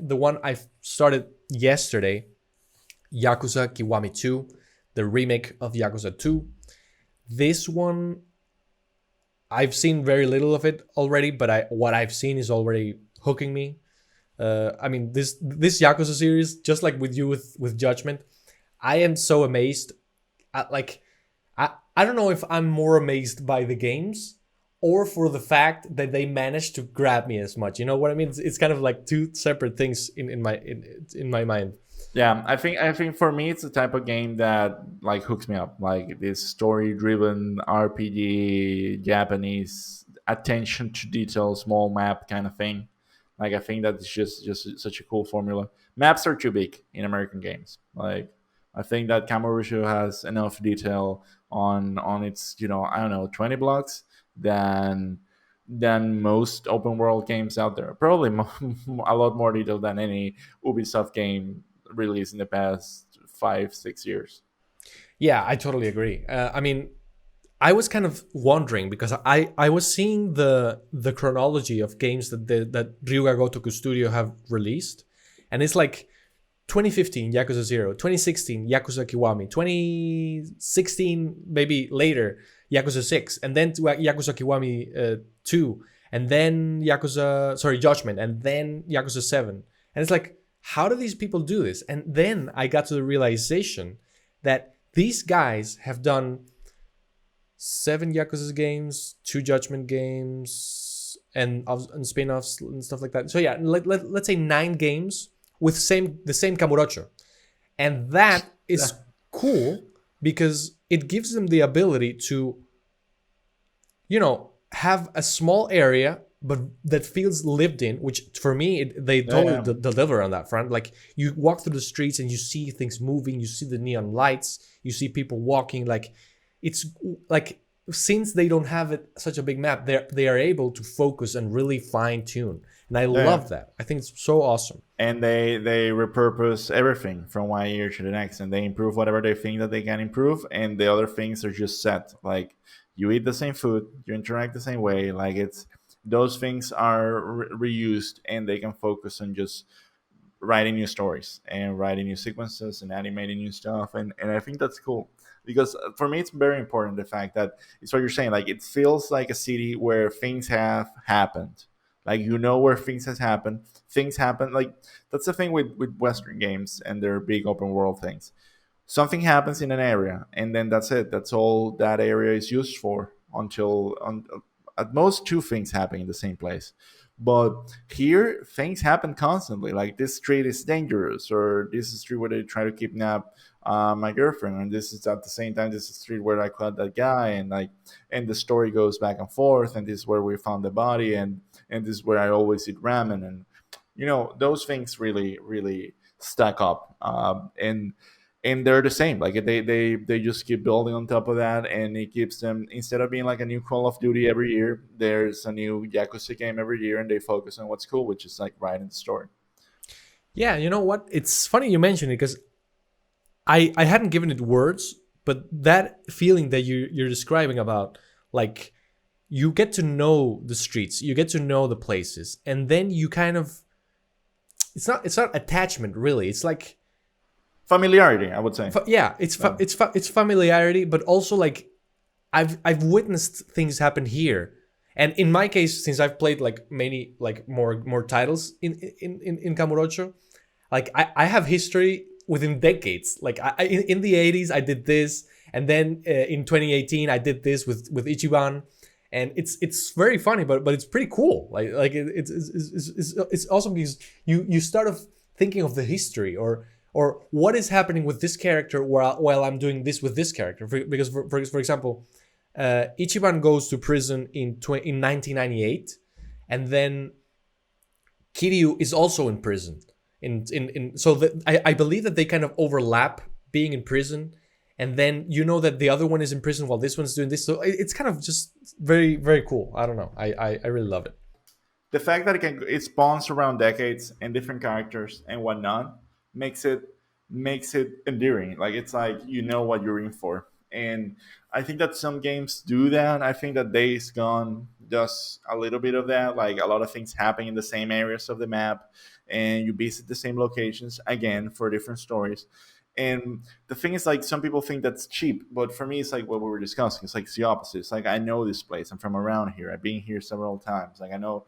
the one I started yesterday, Yakuza Kiwami 2, the remake of Yakuza 2. This one, I've seen very little of it already, but what I've seen is already hooking me. I mean, this Yakuza series, just like with you with Judgment, I am so amazed. Like, I don't know if I'm more amazed by the games or for the fact that they managed to grab me as much. You know what I mean? It's kind of like two separate things in my mind. Yeah, I think for me it's the type of game that like hooks me up, like this story driven RPG, Japanese attention to detail, small map kind of thing. Like I think that's just such a cool formula. Maps are too big in American games. Like I think that Kamurocho has enough detail on its, I don't know, 20 blocks than most open world games out there. Probably a lot more detail than any Ubisoft game released in the past 5 6 years. Yeah, I totally agree. I mean, I was kind of wondering because I was seeing the chronology of games that Ryu Ga Gotoku Studio have released, and it's like 2015 Yakuza 0, 2016 Yakuza Kiwami, 2016 maybe later Yakuza 6, and then to Yakuza Kiwami 2, and then Judgment, and then Yakuza 7. And it's like, how do these people do this? And then I got to the realization that these guys have done 7 Yakuza games, 2 Judgment games, and spin-offs and stuff like that. So yeah, let's say 9 games with the same Kamurocho, and that is cool because it gives them the ability to, have a small area but that feels lived in, which for me they Yeah, totally yeah. deliver on that front. Like, you walk through the streets and you see things moving, you see the neon lights, you see people walking. Like, it's like, since they don't have such a big map, they are able to focus and really fine tune, and I Yeah, yeah. love that. I think it's so awesome. And they repurpose everything from one year to the next, and they improve whatever they think that they can improve, and the other things are just set. Like you eat the same food, you interact the same way. Like it's those things are reused, and they can focus on just writing new stories and writing new sequences and animating new stuff, and I think that's cool because for me it's very important the fact that it's what you're saying, like it feels like a city where things have happened, like where things happen. Like that's the thing with Western games and their big open world things. Something happens in an area and then that's it, that's all that area is used for until at most two things happen in the same place. But here things happen constantly, like this street is dangerous, or this is a street where they try to kidnap my girlfriend, and this is at the same time this is a street where I caught that guy, and like, and the story goes back and forth, and this is where we found the body, and this is where I always eat ramen, and those things really stack up, and they're the same. Like they just keep building on top of that, and it keeps them, instead of being like a new Call of Duty every year, there's a new Yakuza game every year, and they focus on what's cool, which is like writing the story. Yeah, you know what? It's funny you mentioned it because I hadn't given it words, but that feeling that you're describing about, like, you get to know the streets, you get to know the places, and then you kind of, it's not attachment really. It's like, Familiarity, I would say. yeah, Yeah. it's familiarity, but also like, I've witnessed things happen here. And in my case, since I've played like many, like more titles in Kamurocho, like I have history within decades. Like in the 80s I did this, and then in 2018 I did this with Ichiban, and it's very funny, but it's pretty cool. Like it's awesome because you start off thinking of the history, or what is happening with this character while I'm doing this with this character. Because for example, Ichiban goes to prison in 1998, and then Kiryu is also in prison. So I believe that they kind of overlap being in prison, and then you know that the other one is in prison while this one's doing this. So it's kind of just very very cool. I don't know. I really love it. The fact that it spawns around decades and different characters and whatnot makes it endearing. Like it's like you know what you're in for, and I think that some games do that. I think that Days Gone does a little bit of that. Like a lot of things happen in the same areas of the map, and you visit the same locations again for different stories. And the thing is, like, some people think that's cheap, but for me, it's like what we were discussing. It's like it's the opposite. It's like I know this place. I'm from around here. I've been here several times. Like I know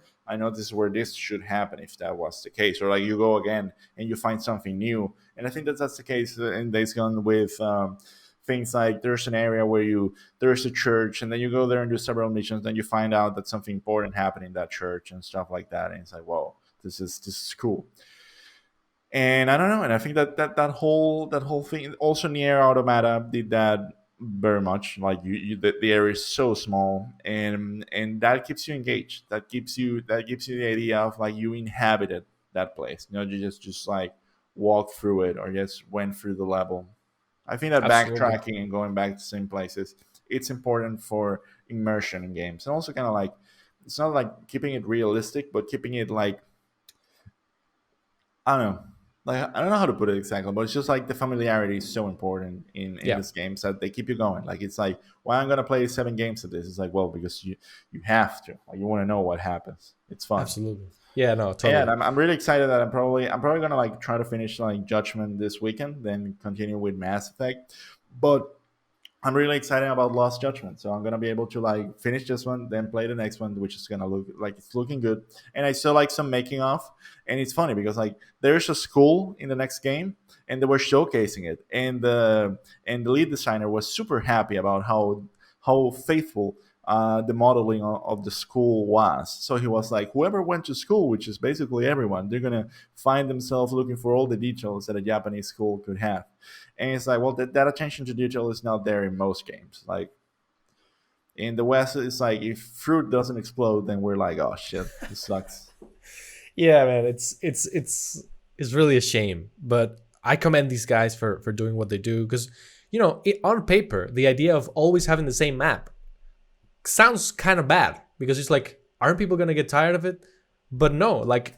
this is where this should happen if that was the case. Or like you go again and you find something new. And I think that's the case in Days Gone with things like there's an area where there's a church, and then you go there and do several missions. Then you find out that something important happened in that church and stuff like that. And it's like, whoa, this is cool. And I don't know, and I think that whole thing. Also, Nier Automata did that very much. Like the area is so small, and that keeps you engaged. That gives you the idea of like you inhabited that place. You just like walk through it or just went through the level. I think that Absolutely. backtracking and going back to the same places, it's important for immersion in games, and also kind of like it's not like keeping it realistic, but keeping it like I don't know. Like I don't know how to put it exactly, but it's just like the familiarity is so important in Yeah, this game that they keep you going. Like it's like why I'm gonna play 7 games of this. It's like well because you have to. Like you want to know what happens. It's fun. absolutely. Yeah, no, Yeah, totally. and I'm really excited that I'm probably gonna like try to finish like Judgment this weekend, then continue with Mass Effect. But I'm really excited about Lost Judgment, so I'm gonna be able to like finish this one, then play the next one, which is gonna look like it's looking good. And I saw like some making of, and it's funny because like there's a school in the next game, and they were showcasing it, and the lead designer was super happy about how faithful the modeling of the school was. So he was like, whoever went to school, which is basically everyone, they're gonna find themselves looking for all the details that a Japanese school could have. And it's like, well, that attention to detail is not there in most games. Like in the West, it's like if fruit doesn't explode, then we're like, oh shit, this sucks. Yeah, man, it's really a shame, but I commend these guys for doing what they do because on paper the idea of always having the same map sounds kind of bad because it's like aren't people gonna get tired of it? But no, like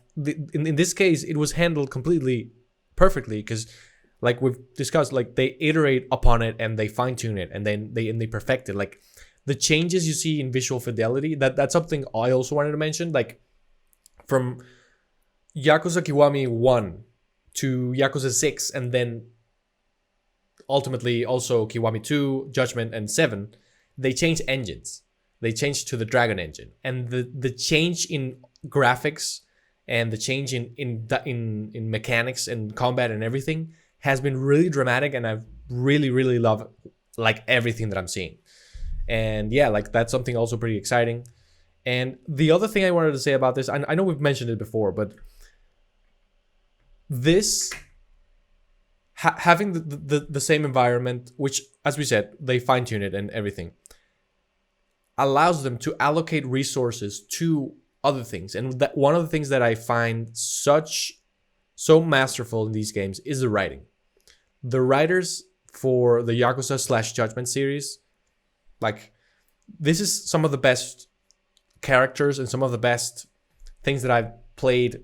in this case it was handled completely perfectly because like we've discussed, like they iterate upon it and they fine tune it and then they perfect it. Like the changes you see in visual fidelity, that's something I also wanted to mention. Like from Yakuza Kiwami 1 to Yakuza 6 and then ultimately also Kiwami 2, Judgment, and 7, they changed engines. They changed to the Dragon engine. And the change in graphics and the change in mechanics and combat and everything has been really dramatic, and I've really love like everything that I'm seeing. And yeah, like that's something also pretty exciting. And the other thing I wanted to say about this, I know we've mentioned it before, but this having the same environment, which as we said, they fine tune it and everything, allows them to allocate resources to other things. And that one of the things that I find so masterful in these games is the writing. The writers for the Yakuza slash Judgment series, like this is some of the best characters and some of the best things that I've played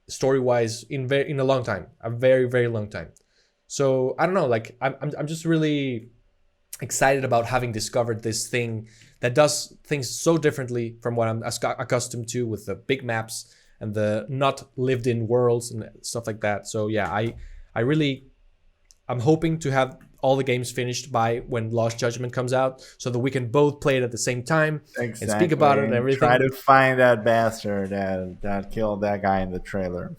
story wise in a long time, a very long time. So I don't know, like I'm just really excited about having discovered this thing that does things so differently from what I'm accustomed to with the big maps and the not lived in worlds and stuff like that. So yeah, I'm hoping to have all the games finished by when Lost Judgment comes out so that we can both play it at the same time and speak Exactly, about it and and try everything. to find that bastard that killed that guy in the trailer.